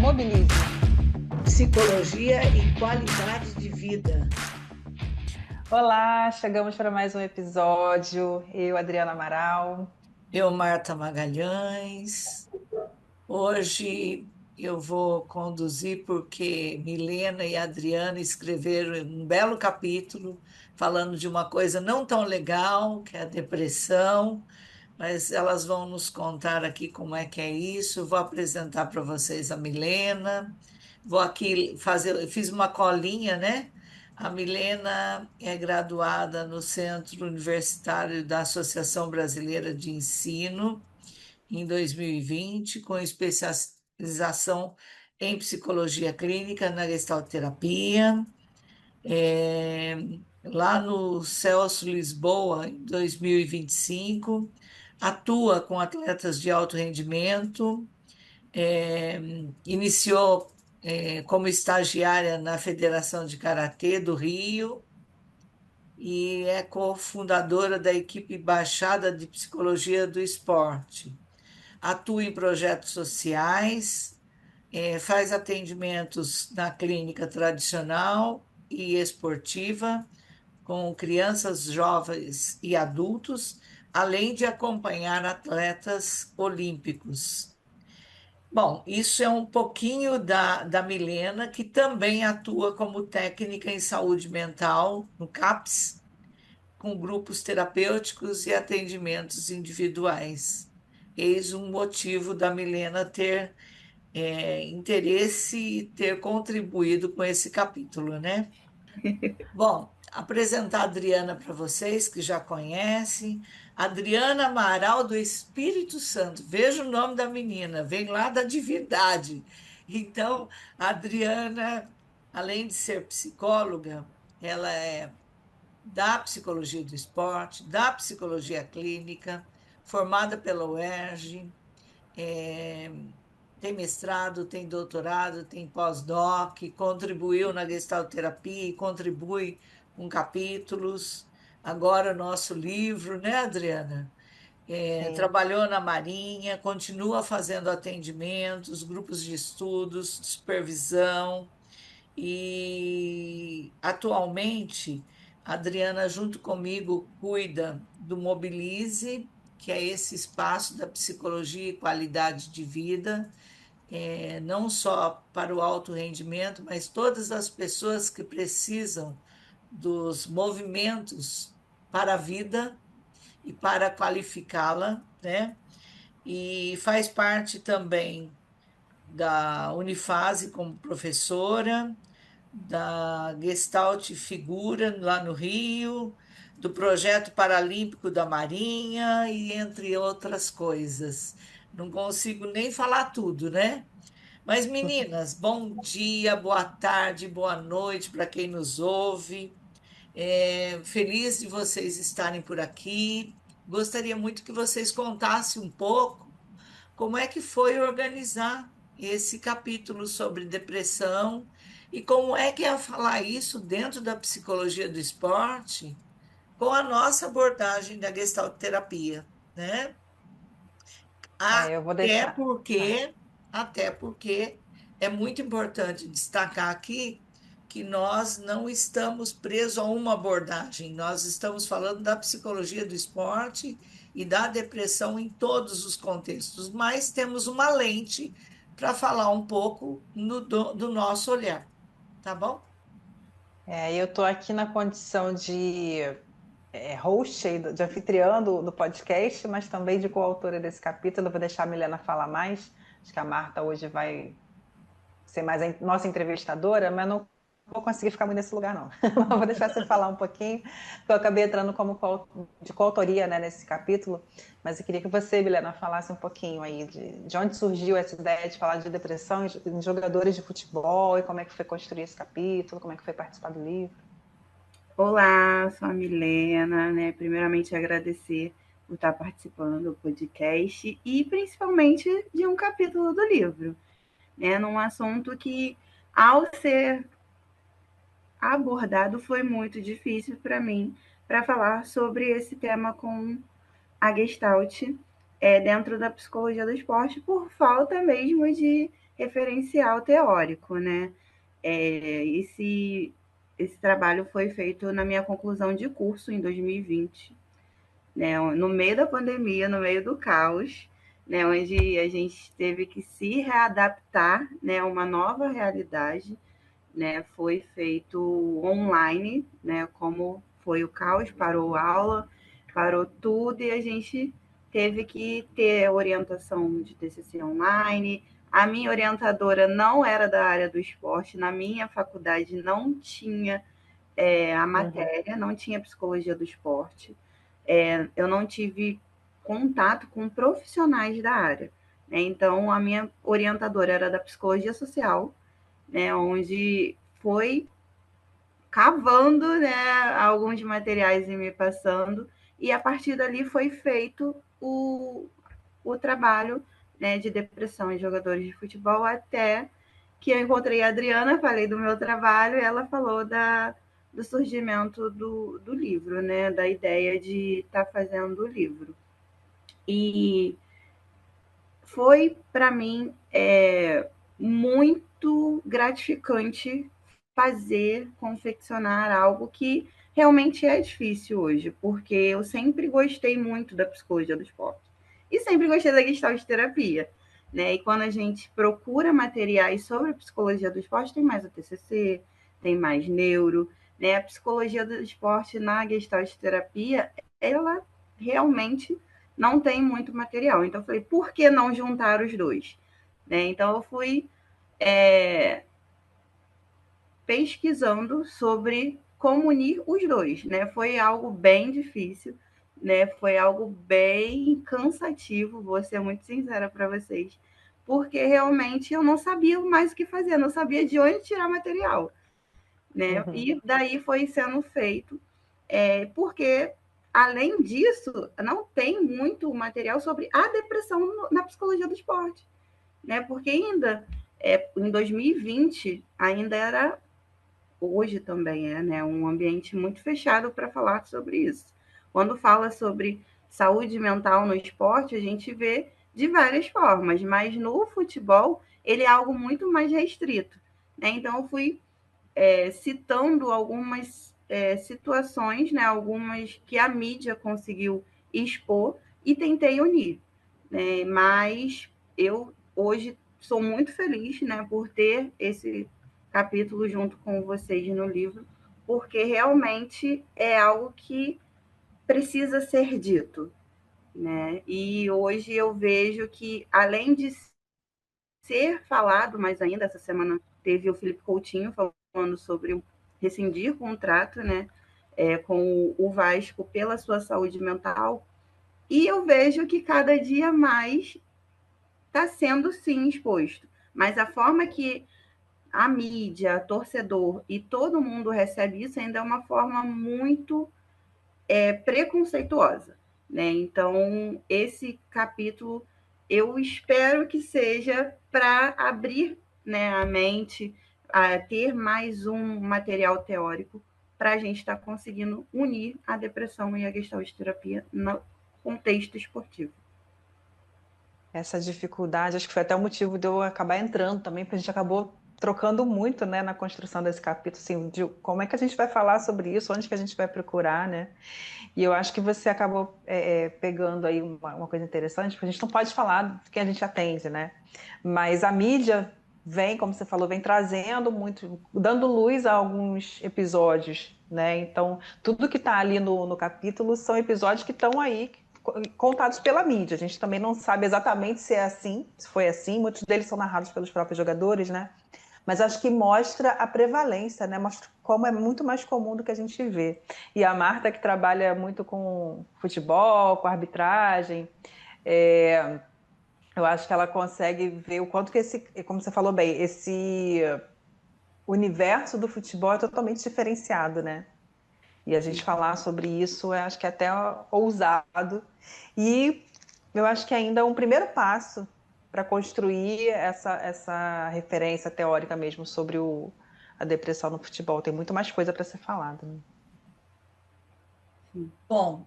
Mobilize. Psicologia e qualidade de vida. Olá, chegamos para mais um episódio. Eu, Adriana Amaral. Eu, Marta Magalhães. Hoje eu vou conduzir porque Milena e Adriana escreveram um belo capítulo falando de uma coisa não tão legal, que é a depressão, mas elas vão nos contar aqui como é que é isso. Vou apresentar para vocês a Milena. Vou aqui fazer, eu fiz uma colinha, né? A Milena é graduada no Centro Universitário da Associação Brasileira de Ensino em 2020, com especialização em psicologia clínica na gestalterapia. É, lá no Celso Lisboa, em 2025, atua com atletas de alto rendimento, é, iniciou como estagiária na Federação de Karatê do Rio e é cofundadora da equipe Baixada de Psicologia do Esporte. Atua em projetos sociais, faz atendimentos na clínica tradicional e esportiva, com crianças, jovens e adultos, além de acompanhar atletas olímpicos. Bom, isso é um pouquinho da Milena, que também atua como técnica em saúde mental no CAPS, com grupos terapêuticos e atendimentos individuais. Eis um motivo da Milena ter interesse e ter contribuído com esse capítulo, né? Bom, apresentar a Adriana para vocês que já conhecem. Adriana Amaral do Espírito Santo. Veja o nome da menina, vem lá da divindade. Então, a Adriana, além de ser psicóloga, ela é da psicologia do esporte, da psicologia clínica, formada pela UERJ, é, tem mestrado, tem doutorado, tem pós-doc, contribuiu na gestalterapia e contribui com capítulos. Agora, nosso livro, né, Adriana? Sim. Trabalhou na Marinha, continua fazendo atendimentos, grupos de estudos, supervisão, e atualmente a Adriana, junto comigo, cuida do Mobilize, que é esse espaço da psicologia e qualidade de vida, não só para o alto rendimento, mas todas as pessoas que precisam dos movimentos para a vida e para qualificá-la, né? E faz parte também da Unifase como professora, da Gestalt Figura lá no Rio, do Projeto Paralímpico da Marinha e entre outras coisas. Não consigo nem falar tudo, né? Mas, meninas, bom dia, boa tarde, boa noite para quem nos ouve. Feliz de vocês estarem por aqui. Gostaria muito que vocês contassem um pouco como é que foi organizar esse capítulo sobre depressão e como é que é falar isso dentro da psicologia do esporte com a nossa abordagem da gestalterapia, né? Eu vou Até deixar. Vai. porque, até porque é muito importante destacar aqui que nós não estamos presos a uma abordagem, nós estamos falando da psicologia do esporte e da depressão em todos os contextos, mas temos uma lente para falar um pouco do nosso olhar, tá bom? Eu estou aqui na condição de host, de anfitriã do podcast, mas também de coautora desse capítulo. Eu vou deixar a Milena falar mais. Acho que a Marta hoje vai ser mais a nossa entrevistadora, mas não vou conseguir ficar muito nesse lugar, não. Vou deixar você falar um pouquinho, porque eu acabei entrando como de coautoria, né, nesse capítulo, mas eu queria que você, Milena, falasse um pouquinho aí de onde surgiu essa ideia de falar de depressão em jogadores de futebol e como é que foi construir esse capítulo, como é que foi participar do livro. Olá, sou a Milena, né? Primeiramente agradecer por estar participando do podcast e principalmente de um capítulo do livro, né? Num assunto que, ao ser abordado, foi muito difícil para mim para falar sobre esse tema com a Gestalt dentro da psicologia do esporte por falta mesmo referencial teórico, né? Esse trabalho foi feito na minha conclusão de curso em 2020, né? No meio da pandemia, no meio do caos, né? Onde a gente teve que se readaptar, né? A uma nova realidade, né? Foi feito online, né? Como foi o caos, parou a aula, parou tudo e a gente teve que ter orientação de TCC online. A minha orientadora não era da área do esporte, na minha faculdade não tinha a matéria, não tinha psicologia do esporte. Eu não tive contato com profissionais da área, né? Então, a minha orientadora era da psicologia social, né? Onde foi cavando, né, alguns materiais e me passando, e a partir dali foi feito o trabalho, né, de depressão em jogadores de futebol, até que eu encontrei a Adriana, falei do meu trabalho, e ela falou do surgimento do livro, né, da ideia de estar fazendo o livro. E foi, para mim, muito gratificante fazer, confeccionar algo que realmente é difícil hoje, porque eu sempre gostei muito da psicologia do esporte e sempre gostei da Gestalt terapia, né? E quando a gente procura materiais sobre a psicologia do esporte, tem mais o TCC, tem mais neuro, né? A psicologia do esporte na Gestalt terapia, ela realmente não tem muito material. Então, eu falei, por que não juntar os dois? Né? Então, eu fui pesquisando sobre como unir os dois. Né? Foi algo bem difícil, né? Foi algo bem cansativo, vou ser muito sincera para vocês, porque realmente eu não sabia mais o que fazer, não sabia de onde tirar material. Né? E daí foi sendo feito, porque, além disso, não tem muito material sobre a depressão na psicologia do esporte, né? Porque ainda, em 2020, ainda era, hoje também né, um ambiente muito fechado para falar sobre isso. Quando fala sobre saúde mental no esporte, a gente vê de várias formas, mas no futebol ele é algo muito mais restrito. Né? Então, eu fui citando algumas situações, né, algumas que a mídia conseguiu expor e tentei unir. Né? Mas eu hoje sou muito feliz, né, por ter esse capítulo junto com vocês no livro, porque realmente é algo que precisa ser dito. Né? E hoje eu vejo que, além de ser falado, mas ainda essa semana teve o Felipe Coutinho falando sobre rescindir contrato, né, com o Vasco pela sua saúde mental, e eu vejo que cada dia mais está sendo sim exposto, mas a forma que a mídia, torcedor e todo mundo recebe isso ainda é uma forma muito preconceituosa, né? Então, esse capítulo eu espero que seja para abrir, né, a mente, a ter mais um material teórico para a gente estar conseguindo unir a depressão e a gestalt terapia no contexto esportivo. Essa dificuldade, acho que foi até o motivo de eu acabar entrando também, porque a gente acabou trocando muito, né, na construção desse capítulo, assim, de como é que a gente vai falar sobre isso, onde que a gente vai procurar, né? E eu acho que você acabou pegando aí uma coisa interessante, porque a gente não pode falar do que a gente atende, né? Mas a mídia vem, como você falou, vem trazendo muito, dando luz a alguns episódios, né? Então, tudo que está ali no capítulo são episódios que estão aí contados pela mídia. A gente também não sabe exatamente se é assim, se foi assim. Muitos deles são narrados pelos próprios jogadores, né? Mas acho que mostra a prevalência, né? Mostra como é muito mais comum do que a gente vê. E a Marta, que trabalha muito com futebol, com arbitragem, eu acho que ela consegue ver o quanto que como você falou bem, esse universo do futebol é totalmente diferenciado, né? E a gente falar sobre isso, eu acho que é até ousado. E eu acho que ainda é um primeiro passo para construir essa referência teórica mesmo sobre a depressão no futebol. Tem muito mais coisa para ser falada. Né? Bom,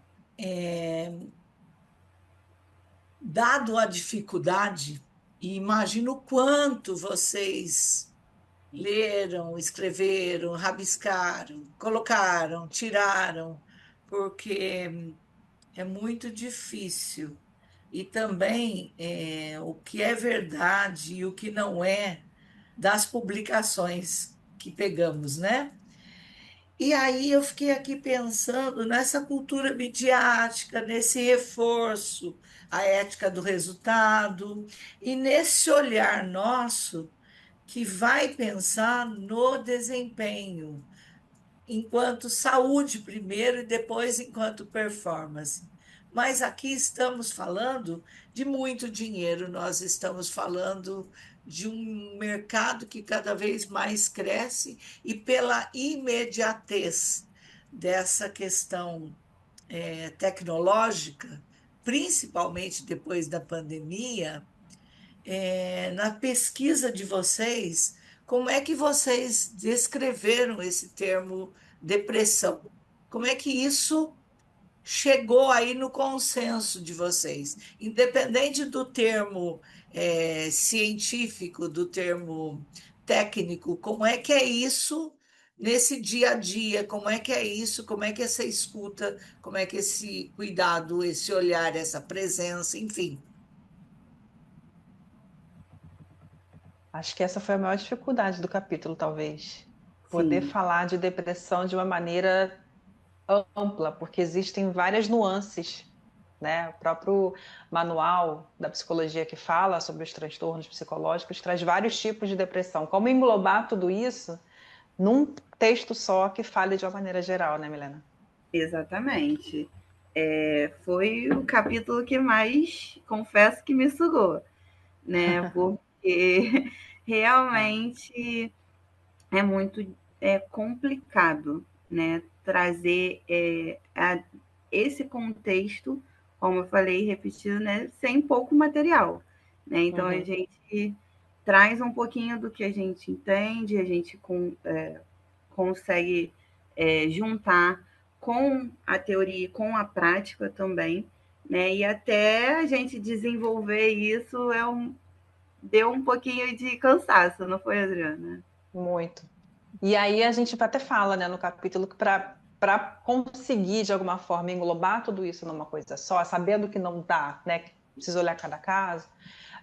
dado a dificuldade E imagino o quanto vocês leram, escreveram, rabiscaram, colocaram, tiraram, porque é muito difícil. E também o que é verdade e o que não é das publicações que pegamos, né? E aí eu fiquei aqui pensando nessa cultura midiática, nesse reforço à ética do resultado e nesse olhar nosso que vai pensar no desempenho, enquanto saúde primeiro e depois enquanto performance. Mas aqui estamos falando de muito dinheiro, nós estamos falando de um mercado que cada vez mais cresce e pela imediatez dessa questão tecnológica, principalmente depois da pandemia, na pesquisa de vocês, como é que vocês descreveram esse termo depressão? Como é que isso chegou aí no consenso de vocês? Independente do termo científico, do termo técnico, como é que é isso nesse dia a dia? Como é que é isso? Como é que é essa escuta? Como é que é esse cuidado, esse olhar, essa presença, enfim. Acho que essa foi a maior dificuldade do capítulo, talvez. Poder Sim, falar de depressão de uma maneira ampla, porque existem várias nuances, né? O próprio manual da psicologia que fala sobre os transtornos psicológicos traz vários tipos de depressão. Como englobar tudo isso num texto só que fale de uma maneira geral, né, Milena? exatamente. Foi o capítulo que mais, confesso que me sugou, né? Porque realmente é muito complicado, né? Trazer esse contexto, como eu falei, repetido, né? Sem pouco material, né? Então a Uhum. gente traz um pouquinho do que a gente entende, a gente consegue juntar com a teoria e com a prática também, né? E até a gente desenvolver isso deu um pouquinho de cansaço, não foi, Adriana? Muito. E aí a gente até fala, né, no capítulo que para conseguir de alguma forma englobar tudo isso numa coisa só, sabendo que não dá, né, que precisa olhar cada caso,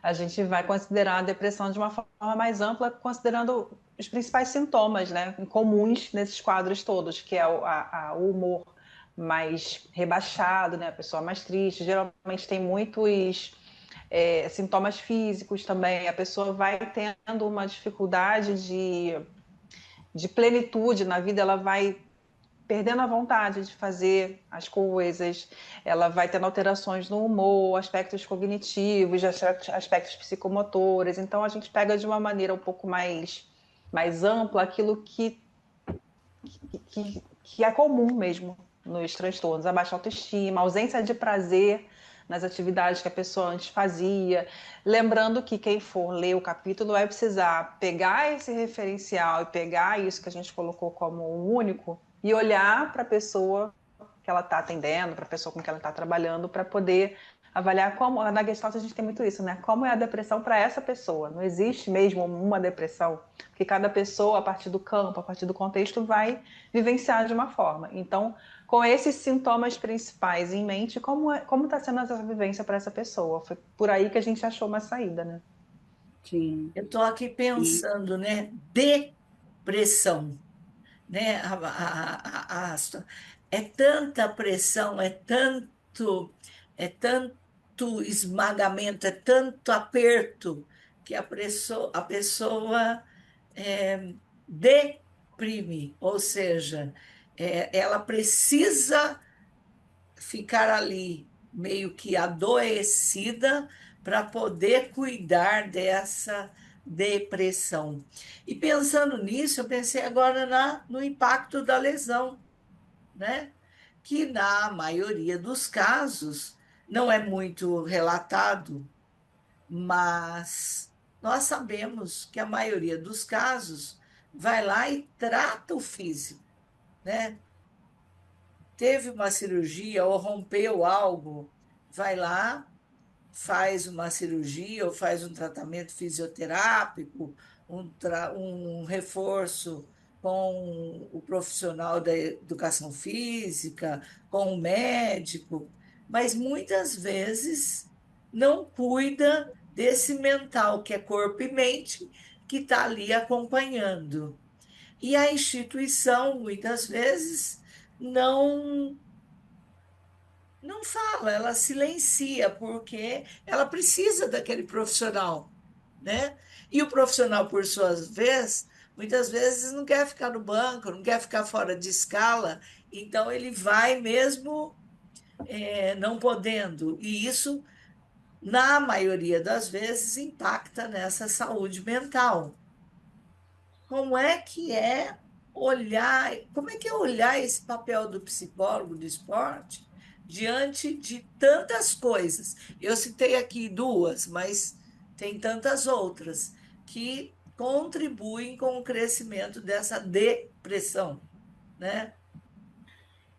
a gente vai considerar a depressão de uma forma mais ampla, considerando os principais sintomas, né, comuns nesses quadros todos, que é o humor mais rebaixado, né, a pessoa mais triste, geralmente tem muitos sintomas físicos também, a pessoa vai tendo uma dificuldade de plenitude na vida, ela vai perdendo a vontade de fazer as coisas, ela vai tendo alterações no humor, aspectos cognitivos, aspectos psicomotores. Então, a gente pega de uma maneira um pouco mais ampla aquilo que é comum mesmo nos transtornos, a baixa autoestima, a ausência de prazer nas atividades que a pessoa antes fazia. Lembrando que quem for ler o capítulo vai precisar pegar esse referencial e pegar isso que a gente colocou como um único e olhar para a pessoa que ela está atendendo, para a pessoa com que ela está trabalhando, para poder avaliar como. Na Gestalt a gente tem muito isso, né? Como é a depressão para essa pessoa. Não existe mesmo uma depressão, porque cada pessoa, a partir do campo, a partir do contexto, vai vivenciar de uma forma. Então, com esses sintomas principais em mente, como está sendo essa vivência para essa pessoa? Foi por aí que a gente achou uma saída, né? Sim. Eu estou aqui E pensando, né? Depressão, né? É tanta pressão, é tanto esmagamento, é tanto aperto que a pessoa é, deprime, ou seja, ela precisa ficar ali meio que adoecida para poder cuidar dessa depressão. E pensando nisso, eu pensei agora no impacto da lesão, né? Que na maioria dos casos não é muito relatado, mas nós sabemos que a maioria dos casos vai lá e trata o físico, né? Teve uma cirurgia ou rompeu algo, vai lá faz uma cirurgia ou faz um tratamento fisioterápico, um reforço com o profissional da educação física, com o médico, mas muitas vezes não cuida desse mental, que é corpo e mente, que está ali acompanhando. E a instituição, muitas vezes, não não fala, ela silencia, porque ela precisa daquele profissional, né? E o profissional, por sua vez, muitas vezes não quer ficar no banco, não quer ficar fora de escala, então ele vai mesmo não podendo. E isso, na maioria das vezes, impacta nessa saúde mental. Como é que é olhar esse papel do psicólogo do esporte diante de tantas coisas? Eu citei aqui duas, mas tem tantas outras que contribuem com o crescimento dessa depressão, né?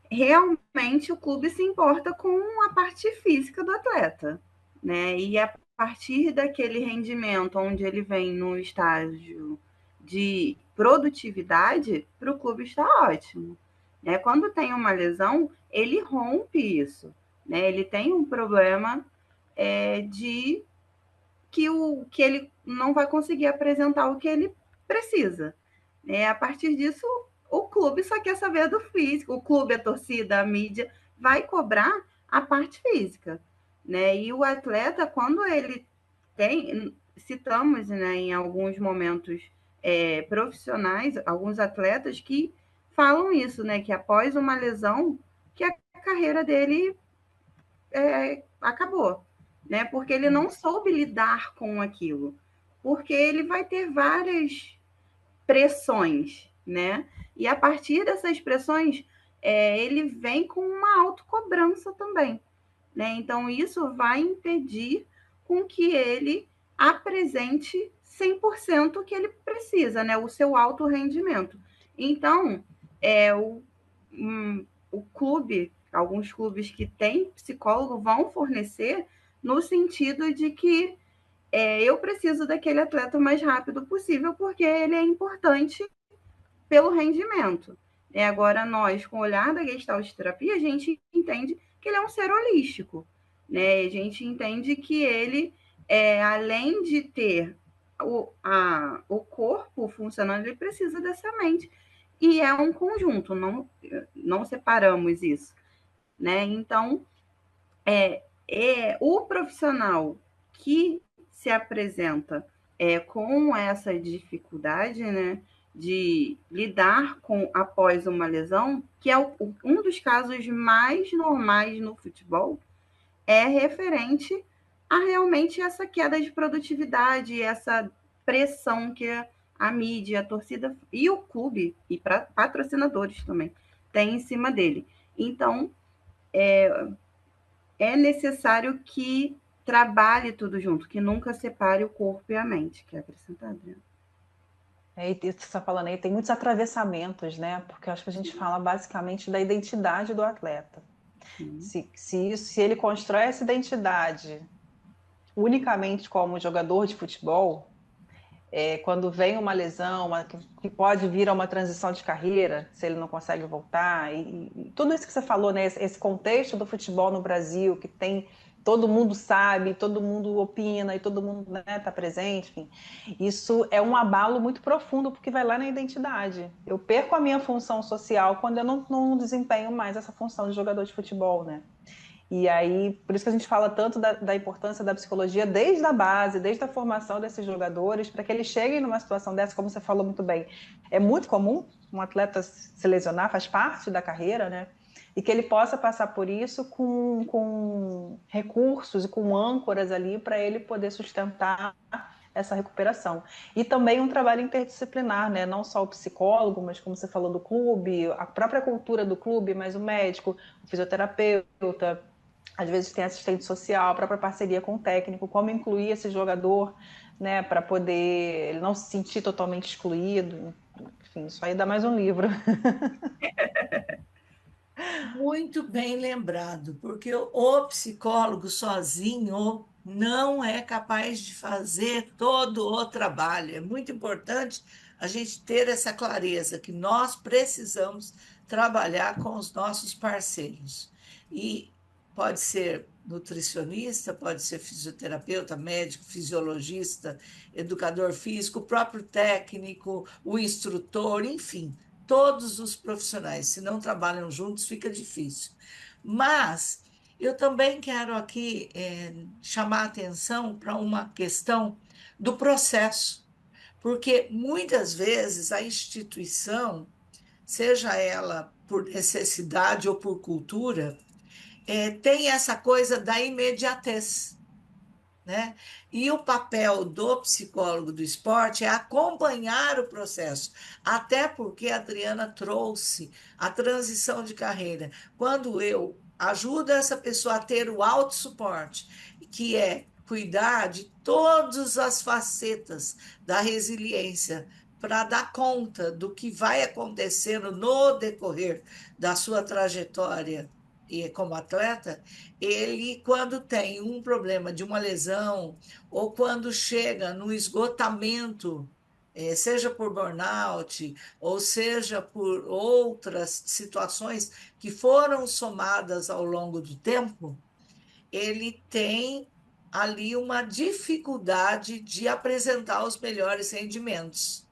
Realmente o clube se importa com a parte física do atleta, né? E a partir daquele rendimento onde ele vem no estágio de produtividade, para o clube está ótimo. Né? Quando tem uma lesão, ele rompe isso. Né? Ele tem um problema de que ele não vai conseguir apresentar o que ele precisa. A partir disso, o clube só quer saber do físico. O clube, a torcida, a mídia vai cobrar a parte física. Né? E o atleta, quando ele tem, citamos, né, em alguns momentos profissionais, alguns atletas que falam isso, né, que após uma lesão, que a carreira dele acabou, né? Porque ele não soube lidar com aquilo, porque ele vai ter várias pressões, né? E a partir dessas pressões, ele vem com uma autocobrança também, né? Então isso vai impedir com que ele apresente 100% o que ele precisa, né? O seu alto rendimento. Então, o clube, alguns clubes que têm psicólogo vão fornecer no sentido de que eu preciso daquele atleta o mais rápido possível porque ele é importante pelo rendimento. Agora, nós, com o olhar da Gestalt terapia, a gente entende que ele é um ser holístico. Né? A gente entende que ele, além de ter o corpo funcionando, ele precisa dessa mente. E é um conjunto, não separamos isso. Né? Então, o profissional que se apresenta com essa dificuldade, né, de lidar com após uma lesão, que é um dos casos mais normais no futebol, é referente a realmente essa queda de produtividade, essa pressão que a mídia, a torcida e o clube, e patrocinadores também, tem em cima dele. Então, é necessário que trabalhe tudo junto, que nunca separe o corpo e a mente. Quer acrescentar, Adriana? E você está falando aí, tem muitos atravessamentos, né? Porque eu acho que a gente fala basicamente da identidade do atleta. Se ele constrói essa identidade unicamente como jogador de futebol, quando vem uma lesão, que pode vir a uma transição de carreira, se ele não consegue voltar, e tudo isso que você falou, né? Esse contexto do futebol no Brasil, que tem, todo mundo sabe, todo mundo opina e todo mundo, né, tá presente, enfim. Isso é um abalo muito profundo, porque vai lá na identidade. Eu perco a minha função social quando eu não desempenho mais essa função de jogador de futebol, né? E aí, por isso que a gente fala tanto da importância da psicologia desde a base, desde a formação desses jogadores, para que eles cheguem numa situação dessa, como você falou muito bem. É muito comum um atleta se lesionar, faz parte da carreira, né? E que ele possa passar por isso com recursos e com âncoras ali para ele poder sustentar essa recuperação. E também um trabalho interdisciplinar, né? Não só o psicólogo, mas como você falou do clube, a própria cultura do clube, mas o médico, o fisioterapeuta, às vezes tem assistente social, a própria parceria com o técnico, como incluir esse jogador, né, para poder ele não se sentir totalmente excluído. Enfim, isso aí dá mais um livro. Muito bem lembrado, porque o psicólogo sozinho não é capaz de fazer todo o trabalho. É muito importante a gente ter essa clareza que nós precisamos trabalhar com os nossos parceiros. E pode ser nutricionista, pode ser fisioterapeuta, médico, fisiologista, educador físico, o próprio técnico, o instrutor, enfim, todos os profissionais. Se não trabalham juntos, fica difícil. Mas eu também quero aqui chamar a atenção para uma questão do processo, porque muitas vezes a instituição, seja ela por necessidade ou por cultura, tem essa coisa da imediatez, né? E o papel do psicólogo do esporte é acompanhar o processo, até porque a Adriana trouxe a transição de carreira. Quando eu ajudo essa pessoa a ter o autossuporte, que é cuidar de todas as facetas da resiliência, para dar conta do que vai acontecendo no decorrer da sua trajetória e como atleta, ele, quando tem um problema de uma lesão, ou quando chega no esgotamento, seja por burnout, ou seja por outras situações que foram somadas ao longo do tempo, ele tem ali uma dificuldade de apresentar os melhores rendimentos.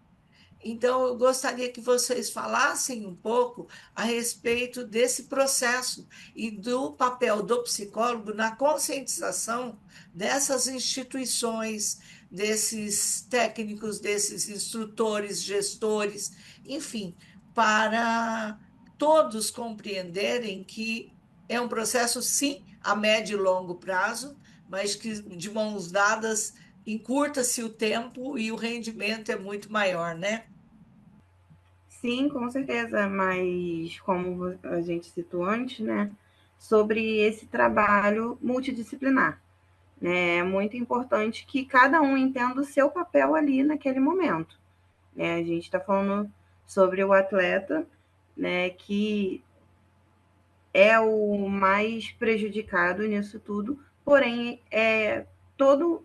Então, eu gostaria que vocês falassem um pouco a respeito desse processo e do papel do psicólogo na conscientização dessas instituições, desses técnicos, desses instrutores, gestores, enfim, para todos compreenderem que é um processo, sim, a médio e longo prazo, mas que de mãos dadas encurta-se o tempo e o rendimento é muito maior, né? Sim, com certeza, mas como a gente citou antes, né, sobre esse trabalho multidisciplinar, né, é muito importante que cada um entenda o seu papel ali naquele momento, né, a gente está falando sobre o atleta, né, que é o mais prejudicado nisso tudo, porém, todo,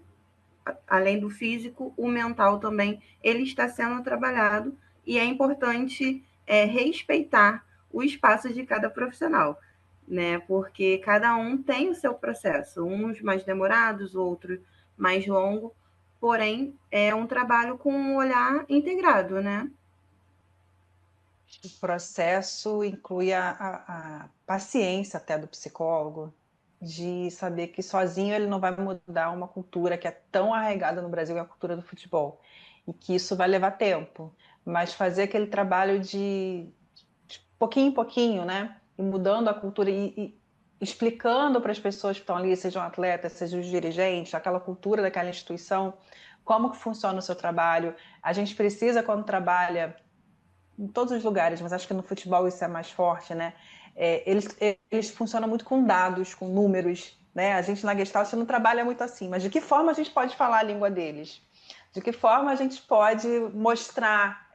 além do físico, o mental também, ele está sendo trabalhado e é importante respeitar o espaço de cada profissional, né? Porque cada um tem o seu processo, uns mais demorados, outros mais longo, porém é um trabalho com um olhar integrado, né? O processo inclui a paciência até do psicólogo, de saber que sozinho ele não vai mudar uma cultura que é tão arraigada no Brasil, que é a cultura do futebol, e que isso vai levar tempo, mas fazer aquele trabalho de pouquinho em pouquinho, né? E mudando a cultura e explicando para as pessoas que estão ali, sejam atletas, sejam os dirigentes, aquela cultura daquela instituição, como que funciona o seu trabalho. A gente precisa, quando trabalha em todos os lugares, mas acho que no futebol isso é mais forte, né? Eles funcionam muito com dados, com números, né? A gente na Gestalt não trabalha muito assim, mas de que forma a gente pode falar a língua deles? De que forma a gente pode mostrar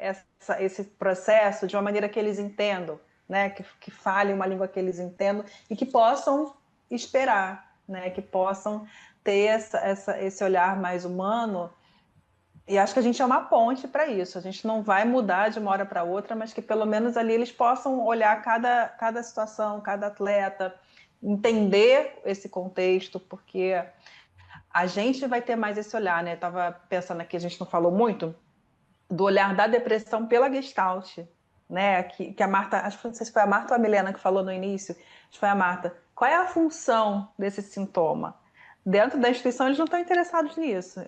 esse processo de uma maneira que eles entendam, né? Que falem uma língua que eles entendam e que possam esperar, né? Que possam ter esse olhar mais humano. E acho que a gente é uma ponte para isso. A gente não vai mudar de uma hora para outra, mas que pelo menos ali eles possam olhar cada situação, cada atleta, entender esse contexto, porque a gente vai ter mais esse olhar, né? Estava pensando aqui, a gente não falou muito do olhar da depressão pela Gestalt, né? Que a Marta, acho que não sei se foi a Marta ou a Milena que falou no início, acho que foi a Marta. Qual é a função desse sintoma? Dentro da instituição, eles não estão interessados nisso.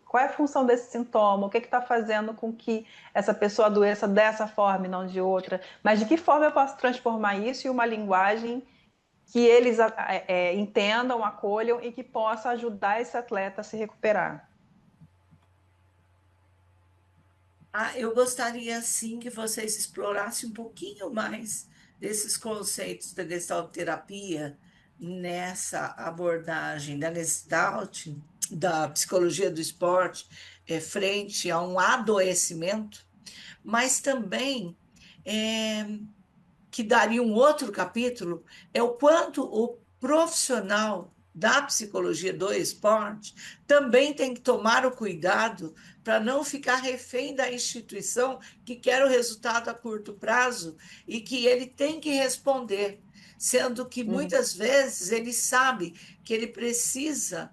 Qual é a função desse sintoma? O que está fazendo com que essa pessoa adoeça dessa forma e não de outra? Mas de que forma eu posso transformar isso em uma linguagem que eles entendam, acolham e que possa ajudar esse atleta a se recuperar? Eu gostaria, sim, que vocês explorassem um pouquinho mais desses conceitos da gestalterapia nessa abordagem da Gestalt, da psicologia do esporte, frente a um adoecimento, mas também é, que daria um outro capítulo, é o quanto o profissional da psicologia do esporte também tem que tomar o cuidado para não ficar refém da instituição que quer o resultado a curto prazo e que ele tem que responder, sendo que muitas vezes ele sabe que ele precisa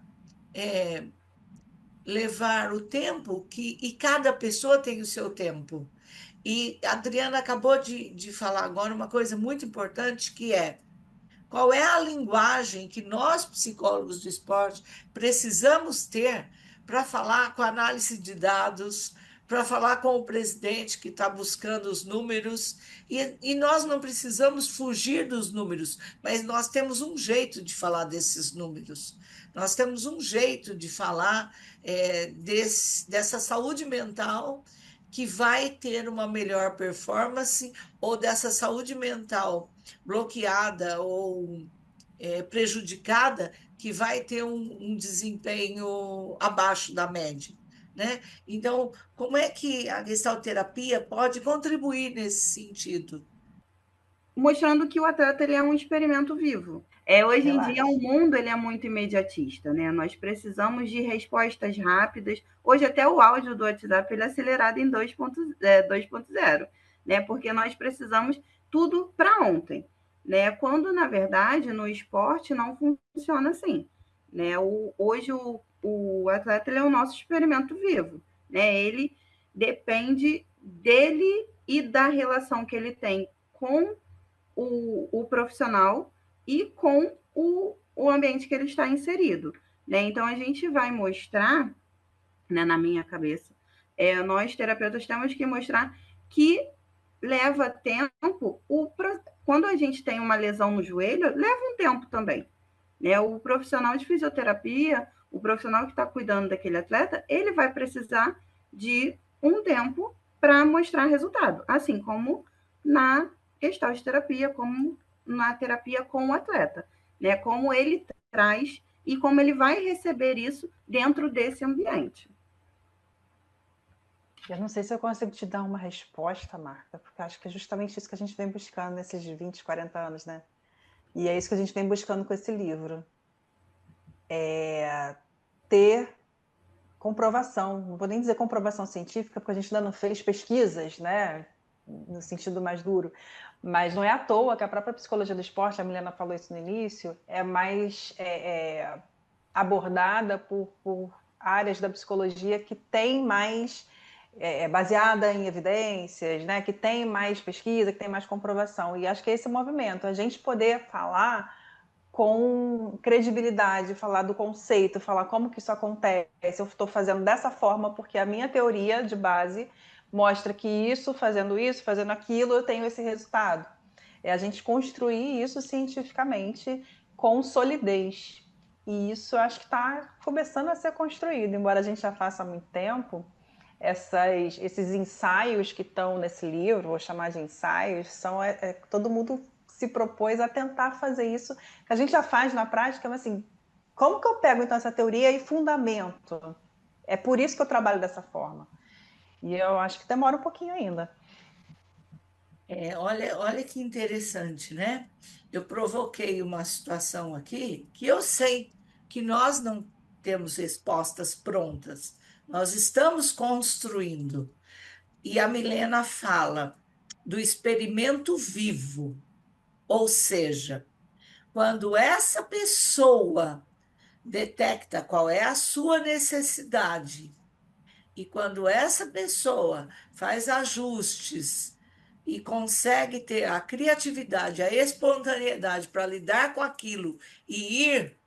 levar o tempo e cada pessoa tem o seu tempo. E a Adriana acabou de falar agora uma coisa muito importante, que é: qual é a linguagem que nós, psicólogos do esporte, precisamos ter para falar com a análise de dados, para falar com o presidente que está buscando os números? E nós não precisamos fugir dos números, mas nós temos um jeito de falar desses números. Nós temos um jeito de falar dessa saúde mental que vai ter uma melhor performance, ou dessa saúde mental bloqueada ou prejudicada, que vai ter um desempenho abaixo da média, né? Então, como é que a gestalterapia pode contribuir nesse sentido? Mostrando que o atleta ele é um experimento vivo. Hoje em dia, o mundo ele é muito imediatista, né? Nós precisamos de respostas rápidas. Hoje, até o áudio do WhatsApp ele é acelerado em 2.0, né? Porque nós precisamos tudo para ontem, né? Quando, na verdade, no esporte não funciona assim, né? Hoje, o atleta ele é o nosso experimento vivo, né? Ele depende dele e da relação que ele tem com o profissional e com o ambiente que ele está inserido, né? Então, a gente vai mostrar, né, na minha cabeça, nós terapeutas temos que mostrar que leva tempo, quando a gente tem uma lesão no joelho, leva um tempo também, né? O profissional de fisioterapia, o profissional que está cuidando daquele atleta, ele vai precisar de um tempo para mostrar resultado, assim como na gestalt terapia, como na terapia com o atleta, né? Como ele traz e como ele vai receber isso dentro desse ambiente. Eu não sei se eu consigo te dar uma resposta, Marta, porque acho que é justamente isso que a gente vem buscando nesses 20, 40 anos, né? E é isso que a gente vem buscando com esse livro. Ter comprovação, não vou nem dizer comprovação científica, porque a gente ainda não fez pesquisas, né? No sentido mais duro, mas não é à toa que a própria psicologia do esporte, a Milena falou isso no início, é mais abordada por áreas da psicologia que tem mais baseada em evidências, né? Que tem mais pesquisa, que tem mais comprovação. E acho que é esse movimento, a gente poder falar com credibilidade, falar do conceito, falar como que isso acontece. Eu estou fazendo dessa forma porque a minha teoria de base mostra que isso, fazendo aquilo, eu tenho esse resultado. É a gente construir isso cientificamente com solidez. E isso acho que está começando a ser construído, embora a gente já faça há muito tempo. Esses ensaios que estão nesse livro, vou chamar de ensaios, são todo mundo se propôs a tentar fazer isso, que a gente já faz na prática, mas assim, como que eu pego então essa teoria e fundamento? É por isso que eu trabalho dessa forma. E eu acho que demora um pouquinho ainda. Olha que interessante, né? Eu provoquei uma situação aqui que eu sei que nós não temos respostas prontas, nós estamos construindo. E a Milena fala do experimento vivo, ou seja, quando essa pessoa detecta qual é a sua necessidade e quando essa pessoa faz ajustes e consegue ter a criatividade, a espontaneidade para lidar com aquilo e ir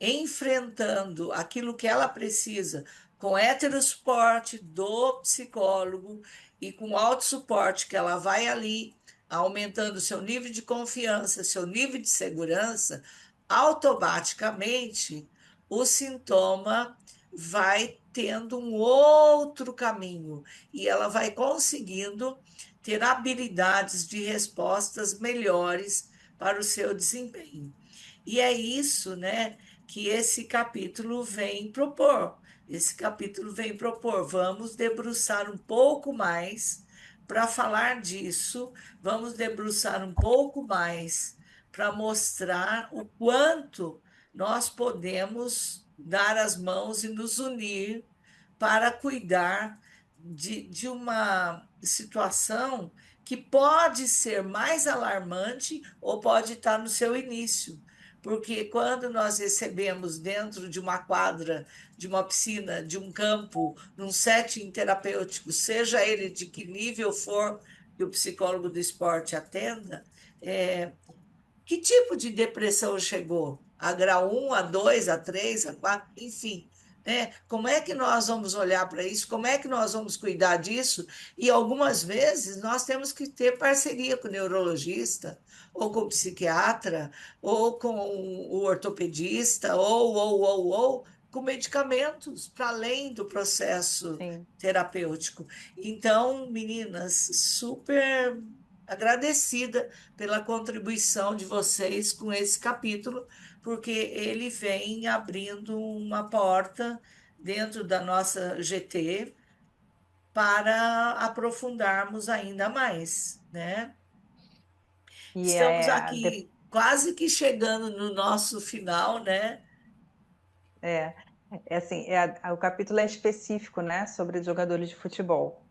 enfrentando aquilo que ela precisa com heterosuporte do psicólogo e com autossuporte, que ela vai ali aumentando seu nível de confiança, seu nível de segurança, automaticamente o sintoma vai tendo um outro caminho e ela vai conseguindo ter habilidades de respostas melhores para o seu desempenho. E é isso, né, que esse capítulo vem propor. Esse capítulo vem propor, vamos debruçar um pouco mais para falar disso, vamos debruçar um pouco mais para mostrar o quanto nós podemos dar as mãos e nos unir para cuidar de uma situação que pode ser mais alarmante ou pode estar no seu início. Porque quando nós recebemos dentro de uma quadra, de uma piscina, de um campo, num setting terapêutico, seja ele de que nível for que o psicólogo do esporte atenda, é, que tipo de depressão chegou? A grau 1, a 2, a 3, a 4, enfim. Né? Como é que nós vamos olhar para isso? Como é que nós vamos cuidar disso? E algumas vezes nós temos que ter parceria com o neurologista, ou com o psiquiatra, ou com o ortopedista, ou com medicamentos, para além do processo Sim. terapêutico. Então, meninas, super agradecida pela contribuição de vocês com esse capítulo, porque ele vem abrindo uma porta dentro da nossa GT para aprofundarmos ainda mais, né? E Estamos aqui quase que chegando no nosso final, né? é, é assim, o capítulo é específico, né, sobre jogadores de futebol.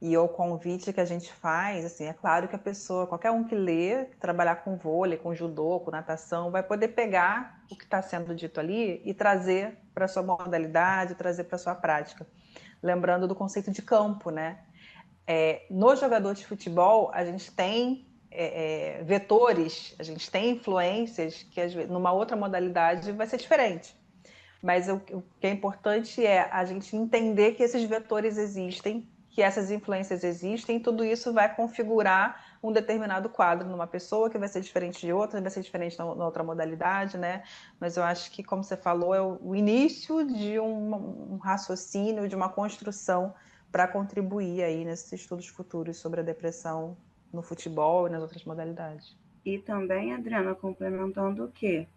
E o convite que a gente faz, assim, é claro que a pessoa, qualquer um que lê, que trabalhar com vôlei, com judô, com natação, vai poder pegar o que está sendo dito ali e trazer para a sua modalidade, trazer para a sua prática. Lembrando do conceito de campo, né? No jogador de futebol, a gente tem vetores, a gente tem influências que numa outra modalidade vai ser diferente. Mas o que é importante é a gente entender que esses vetores existem, que essas influências existem, e tudo isso vai configurar um determinado quadro numa pessoa, que vai ser diferente de outra, vai ser diferente na outra modalidade, né? Mas eu acho que, como você falou, é o início de um raciocínio, de uma construção para contribuir aí nesses estudos futuros sobre a depressão no futebol e nas outras modalidades. E também, Adriana, complementando o quê?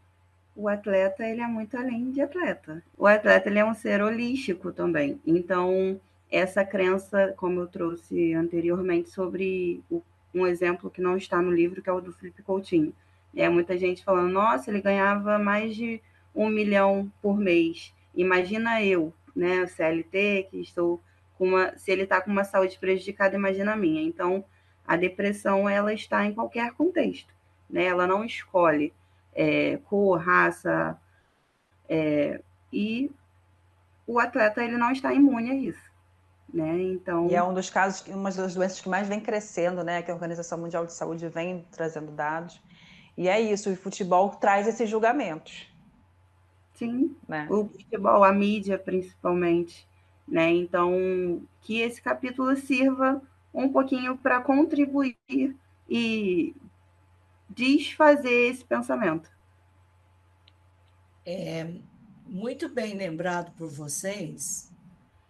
O atleta, ele é muito além de atleta. O atleta, ele é um ser holístico também. Então, essa crença, como eu trouxe anteriormente, sobre um exemplo que não está no livro, que é o do Felipe Coutinho. Muita gente falando, nossa, ele ganhava mais de 1 milhão por mês. Imagina eu, né, CLT, que estou se ele está com uma saúde prejudicada, imagina a minha. Então, a depressão, ela está em qualquer contexto, né? Ela não escolhe cor, raça, e o atleta, ele não está imune a isso, né? Então, e é um dos casos, uma das doenças que mais vem crescendo, né? Que a Organização Mundial de Saúde vem trazendo dados. E é isso, o futebol traz esses julgamentos. Sim, né? o futebol, a mídia principalmente, né? Então, que esse capítulo sirva um pouquinho para contribuir e desfazer esse pensamento. Muito bem lembrado por vocês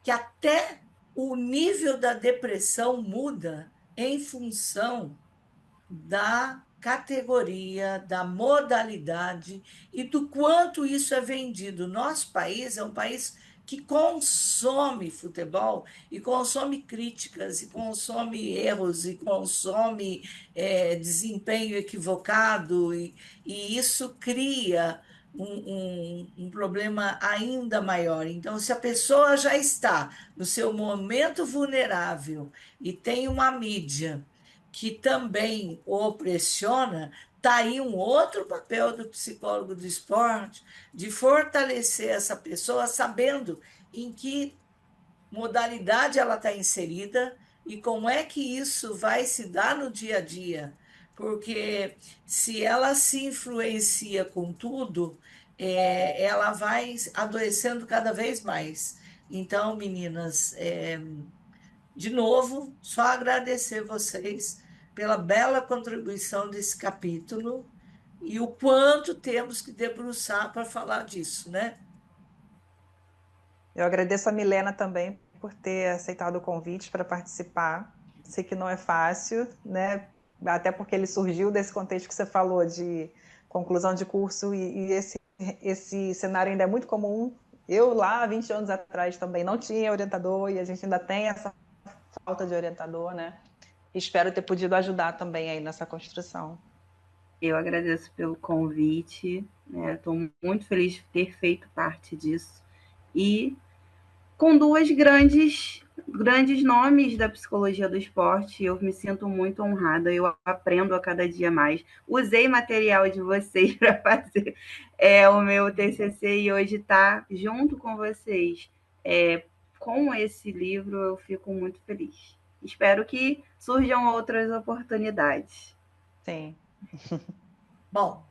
que até o nível da depressão muda em função da categoria, da modalidade e do quanto isso é vendido. Nosso país é um país que consome futebol e consome críticas, e consome erros, e consome desempenho equivocado, e isso cria um problema ainda maior. Então, se a pessoa já está no seu momento vulnerável e tem uma mídia que também o opressiona, está aí um outro papel do psicólogo do esporte, de fortalecer essa pessoa, sabendo em que modalidade ela está inserida e como é que isso vai se dar no dia a dia. Porque se ela se influencia com tudo, ela vai adoecendo cada vez mais. Então, meninas, de novo, só agradecer vocês pela bela contribuição desse capítulo e o quanto temos que debruçar para falar disso, né? Eu agradeço a Milena também por ter aceitado o convite para participar. Sei que não é fácil, né? Até porque ele surgiu desse contexto que você falou de conclusão de curso e esse cenário ainda é muito comum. Eu lá, 20 anos atrás, também não tinha orientador e a gente ainda tem essa falta de orientador, né? Espero ter podido ajudar também aí nessa construção. Eu agradeço pelo convite, né? Estou muito feliz de ter feito parte disso. E com duas grandes nomes da psicologia do esporte, eu me sinto muito honrada, eu aprendo a cada dia mais. Usei material de vocês para fazer o meu TCC e hoje estar junto com vocês com esse livro, eu fico muito feliz. Espero que surjam outras oportunidades. Sim. Bom,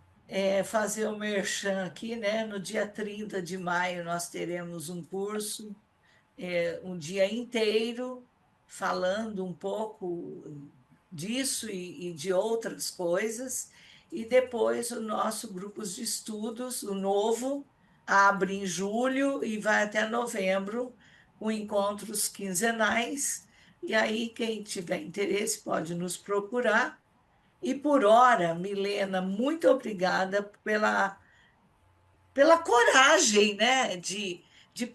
fazer o merchan aqui, né? No dia 30 de maio nós teremos um curso, um dia inteiro, falando um pouco disso e de outras coisas, e depois o nosso grupo de estudos, o novo, abre em julho e vai até novembro, com encontros quinzenais, e aí quem tiver interesse pode nos procurar. E por hora, Milena, muito obrigada pela coragem, né, de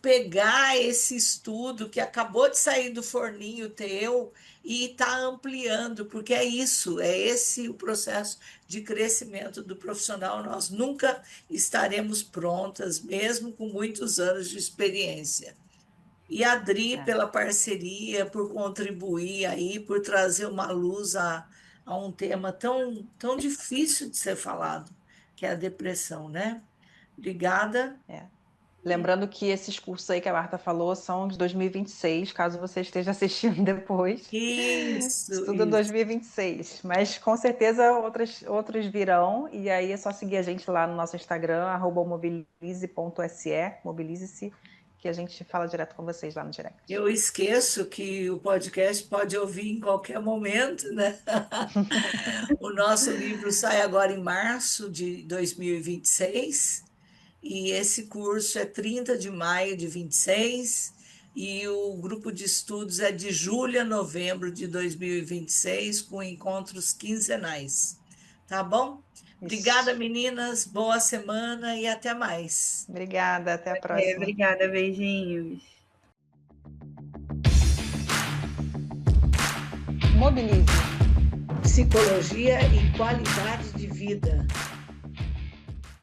pegar esse estudo que acabou de sair do forninho teu e está ampliando, porque é isso, é esse o processo de crescimento do profissional. Nós nunca estaremos prontas, mesmo com muitos anos de experiência. E a Adri, pela parceria, por contribuir aí, por trazer uma luz a um tema tão difícil de ser falado, que é a depressão, né? Obrigada. Lembrando que esses cursos aí que a Marta falou são de 2026, caso você esteja assistindo depois. Isso, Estudo 2026. Mas com certeza outros virão. E aí é só seguir a gente lá no nosso Instagram, @mobilize.se, mobilize-se, que a gente fala direto com vocês lá no direct. Eu esqueço que o podcast pode ouvir em qualquer momento, né? O nosso livro sai agora em março de 2026. E esse curso é 30 de maio de 26 e o grupo de estudos é de julho a novembro de 2026, com encontros quinzenais. Tá bom? Obrigada, meninas. Boa semana e até mais. Obrigada, até a próxima. Obrigada, beijinhos. Mobilize. Psicologia e qualidade de vida.